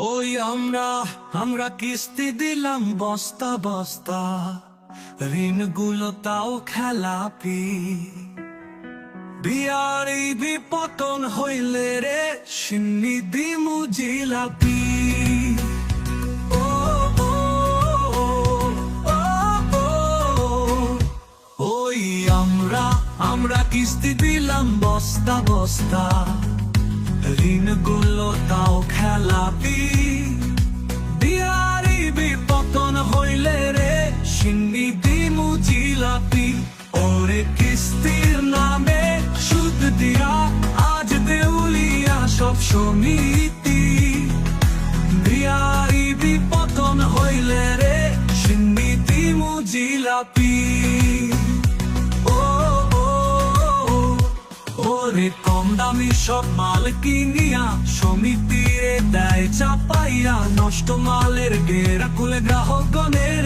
ওই আমরা কিস্তি দিলাম বস্তা বস্তা, ঋণগুলো তাও খেলাপি। বিয়ার এই বিপতন হইলে রে সিন্নি দিমু জিলাপি। ও ও ও ও, ওই আমরা কিস্তি দিলাম বস্তা বস্তা, ঋণগুলো তাও খেলাপি। বিয়ারি বিপতন হইলে রে সিন্নি দিমু জিলাপি। ওরে কিস্তির নামে সুদ দিয়া আজ দেউলিয়া সব সমিতি। বিয়ারি বিপতন হইলে রে সিন্নি দিমু জিলাপি। ওরে কম দামি সব মাল কিনিয়া সমিতিরে দেয় চাপাইয়া, নষ্ট মালের গেরা কুলে গ্রাহকগণের